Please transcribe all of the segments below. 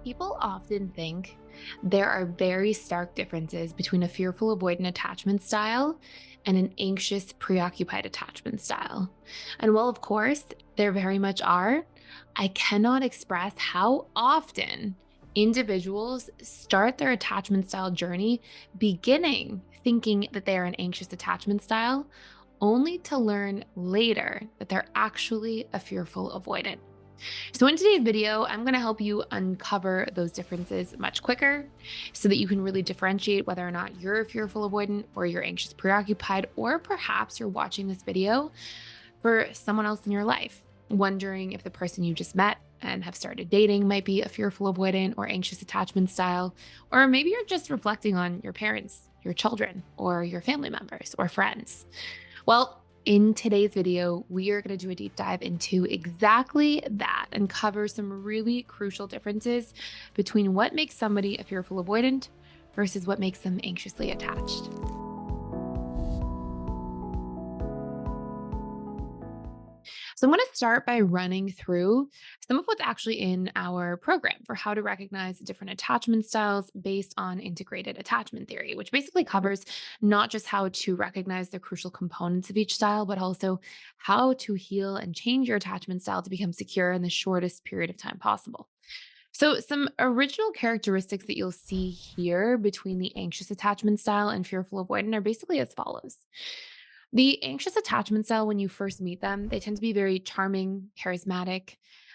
People often think there are very stark differences between a fearful avoidant attachment style and an anxious preoccupied attachment style. And while, of course, there very much are, I cannot express how often individuals start their attachment style journey beginning thinking that they are an anxious attachment style, only to learn later that they're actually a fearful avoidant. So, in today's video, I'm going to help you uncover those differences much quicker so that you can really differentiate whether or not you're a fearful avoidant or you're anxious preoccupied, or perhaps you're watching this video for someone else in your life, wondering if the person you just met and have started dating might be a fearful avoidant or anxious attachment style, or maybe you're just reflecting on your parents, your children, or your family members or friends. Well, in today's video, we are going to do a deep dive into exactly that and cover some really crucial differences between what makes somebody a fearful avoidant versus what makes them anxiously attached. So I'm going to start by running through some of what's actually in our program for how to recognize different attachment styles based on integrated attachment theory, which basically covers not just how to recognize the crucial components of each style, but also how to heal and change your attachment style to become secure in the shortest period of time possible. So, some original characteristics that you'll see here between the anxious attachment style and fearful avoidant are basically as follows. The anxious attachment style, when you first meet them, they tend to be very charming, charismatic,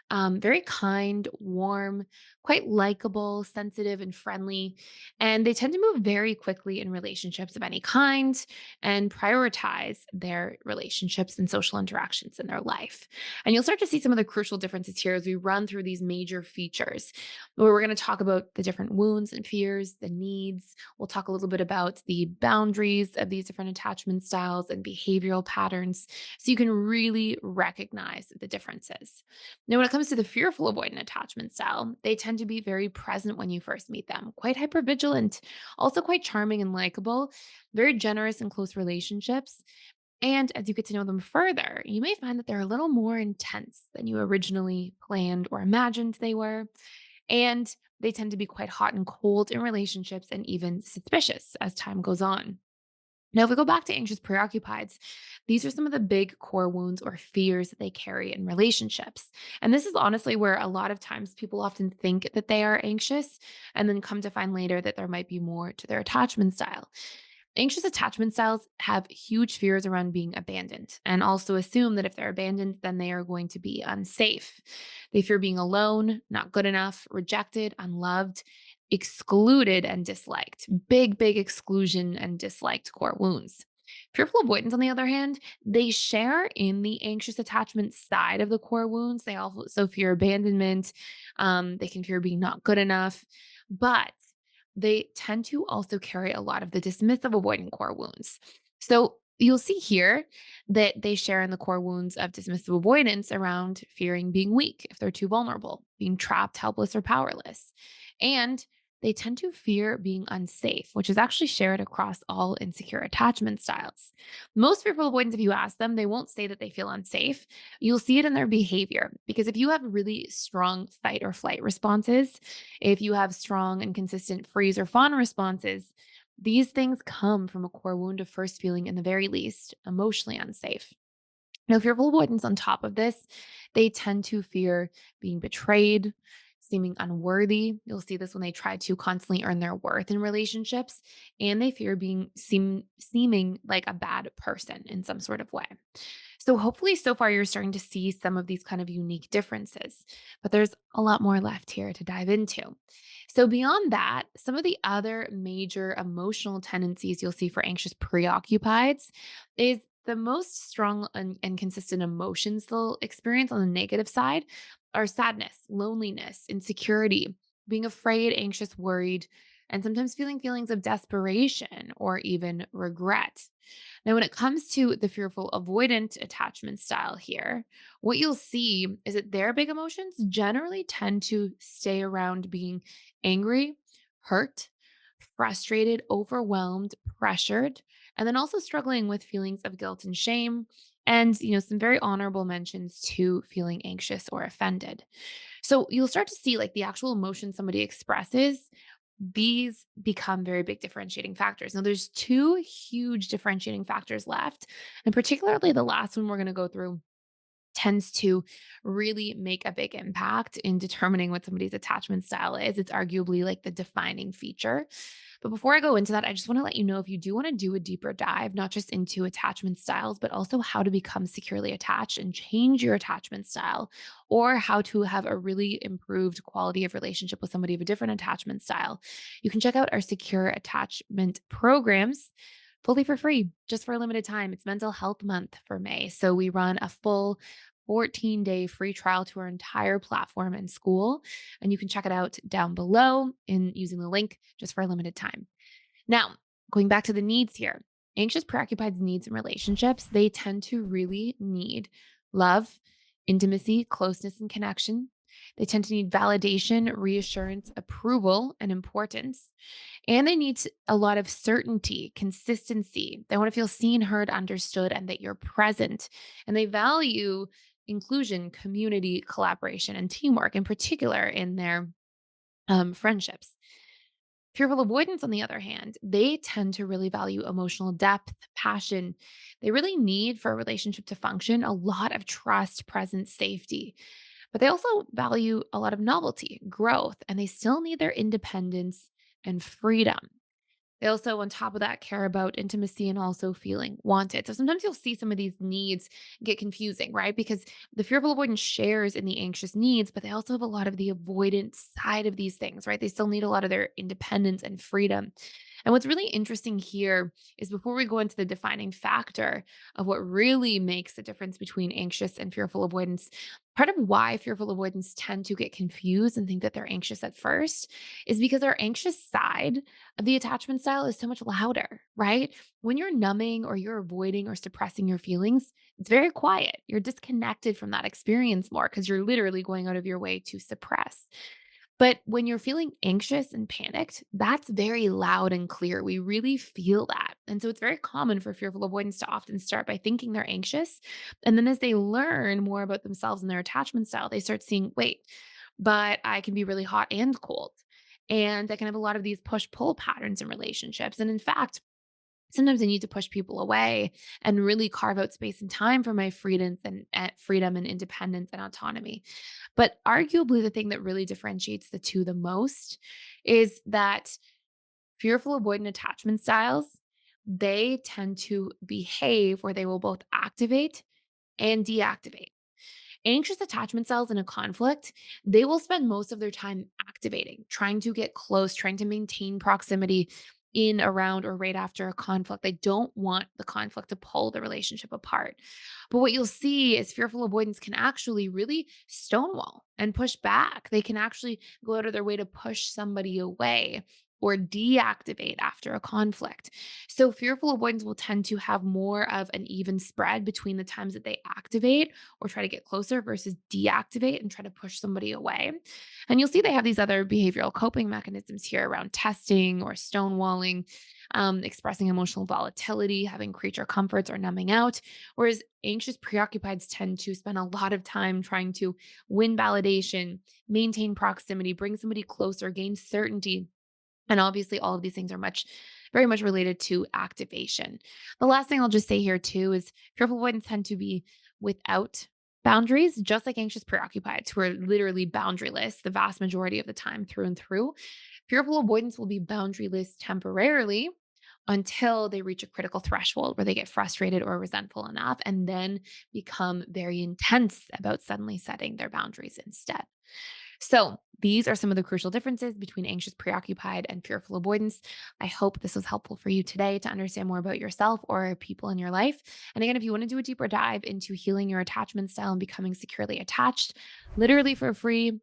very kind, warm, quite likable, sensitive, and friendly. And they tend to move very quickly in relationships of any kind and prioritize their relationships and social interactions in their life. And you'll start to see some of the crucial differences here as we run through these major features, where we're going to talk about the different wounds and fears, the needs. We'll talk a little bit about the boundaries of these different attachment styles and behavioral patterns so you can really recognize the differences. Now, when it comes to the fearful avoidant attachment style, they tend to be very present when you first meet them, quite hypervigilant, also quite charming and likable, very generous in close relationships. And as you get to know them further, you may find that they're a little more intense than you originally planned or imagined they were. And they tend to be quite hot and cold in relationships and even suspicious as time goes on. Now, if we go back to anxious preoccupieds, these are some of the big core wounds or fears that they carry in relationships. And this is honestly where a lot of times people often think that they are anxious and then come to find later that there might be more to their attachment style. Anxious attachment styles have huge fears around being abandoned and also assume that if they're abandoned, then they are going to be unsafe. They fear being alone, not good enough, rejected, unloved, excluded, and disliked. Big, big exclusion and disliked core wounds. Fearful avoidance, on the other hand, they share in the anxious attachment side of the core wounds. They also fear abandonment. They can fear being not good enough. But they tend to also carry a lot of the dismissive avoidant core wounds. So you'll see here that they share in the core wounds of dismissive avoidance around fearing being weak if they're too vulnerable, being trapped, helpless, or powerless. And they tend to fear being unsafe, which is actually shared across all insecure attachment styles. Most fearful avoidants, if you ask them, they won't say that they feel unsafe. You'll see it in their behavior because if you have really strong fight or flight responses, if you have strong and consistent freeze or fawn responses, these things come from a core wound of first feeling, in the very least, emotionally unsafe. Now, fearful avoidance on top of this, they tend to fear being betrayed, seeming unworthy. You'll see this when they try to constantly earn their worth in relationships, and they fear seeming like a bad person in some sort of way. So hopefully so far you're starting to see some of these kind of unique differences, but there's a lot more left here to dive into. So beyond that, some of the other major emotional tendencies you'll see for anxious preoccupieds is the most strong and consistent emotions they'll experience on the negative side are sadness, loneliness, insecurity, being afraid, anxious, worried, and sometimes feeling feelings of desperation or even regret. Now, when it comes to the fearful avoidant attachment style here, what you'll see is that their big emotions generally tend to stay around being angry, hurt, frustrated, overwhelmed, pressured, and then also struggling with feelings of guilt and shame. And, some very honorable mentions to feeling anxious or offended. So you'll start to see like the actual emotion somebody expresses. These become very big differentiating factors. Now, there's two huge differentiating factors left, and particularly the last one we're going to go through tends to really make a big impact in determining what somebody's attachment style is. It's arguably like the defining feature. But before I go into that, I just want to let you know if you do want to do a deeper dive, not just into attachment styles, but also how to become securely attached and change your attachment style, or how to have a really improved quality of relationship with somebody of a different attachment style, you can check out our secure attachment programs fully for free, just for a limited time. It's Mental Health Month for May. So we run a full 14-day free trial to our entire platform and school. And you can check it out down below in using the link just for a limited time. Now, going back to the needs here, anxious preoccupied needs in relationships, they tend to really need love, intimacy, closeness, and connection. They tend to need validation, reassurance, approval, and importance. And they need a lot of certainty, consistency. They want to feel seen, heard, understood, and that you're present. And they value inclusion, community, collaboration, and teamwork, in particular in their friendships. Fearful avoidance, on the other hand, they tend to really value emotional depth, passion. They really need for a relationship to function a lot of trust, presence, safety. But they also value a lot of novelty, growth, and they still need their independence and freedom. They also, on top of that, care about intimacy and also feeling wanted. So sometimes you'll see some of these needs get confusing, right? Because the fearful avoidance shares in the anxious needs, but they also have a lot of the avoidant side of these things, right? They still need a lot of their independence and freedom. And what's really interesting here is before we go into the defining factor of what really makes the difference between anxious and fearful avoidance, part of why fearful avoidance tend to get confused and think that they're anxious at first is because our anxious side of the attachment style is so much louder, right? When you're numbing or you're avoiding or suppressing your feelings, it's very quiet. You're disconnected from that experience more because you're literally going out of your way to suppress. But when you're feeling anxious and panicked, that's very loud and clear. We really feel that. And so it's very common for fearful avoidance to often start by thinking they're anxious. And then as they learn more about themselves and their attachment style, they start seeing, wait, but I can be really hot and cold. And I can have a lot of these push pull patterns in relationships. And in fact, sometimes I need to push people away and really carve out space and time for my freedom and independence and autonomy. But arguably, the thing that really differentiates the two the most is that fearful avoidant attachment styles, they tend to behave where they will both activate and deactivate. Anxious attachment styles in a conflict, they will spend most of their time activating, trying to get close, trying to maintain proximity in, around, or right after a conflict. They don't want the conflict to pull the relationship apart. But what you'll see is fearful avoidance can actually really stonewall and push back. They can actually go out of their way to push somebody away or deactivate after a conflict. So, fearful avoidance will tend to have more of an even spread between the times that they activate or try to get closer versus deactivate and try to push somebody away. And you'll see they have these other behavioral coping mechanisms here around testing or stonewalling, expressing emotional volatility, having creature comforts, or numbing out. Whereas anxious preoccupieds tend to spend a lot of time trying to win validation, maintain proximity, bring somebody closer, gain certainty. And obviously, all of these things are very much related to activation. The last thing I'll just say here, too, is fearful avoidance tend to be without boundaries, just like anxious preoccupieds, who are literally boundaryless the vast majority of the time through and through. Fearful avoidance will be boundaryless temporarily until they reach a critical threshold where they get frustrated or resentful enough and then become very intense about suddenly setting their boundaries instead. So, these are some of the crucial differences between anxious preoccupied and fearful avoidance. I hope this was helpful for you today to understand more about yourself or people in your life. And again, if you want to do a deeper dive into healing your attachment style and becoming securely attached, literally for free,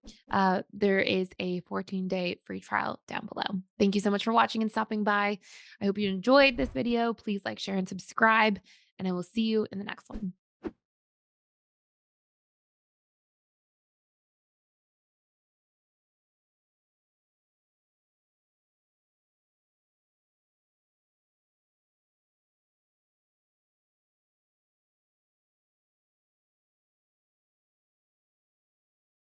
there is a 14-day free trial down below. Thank you so much for watching and stopping by. I hope you enjoyed this video. Please like, share, and subscribe, and I will see you in the next one.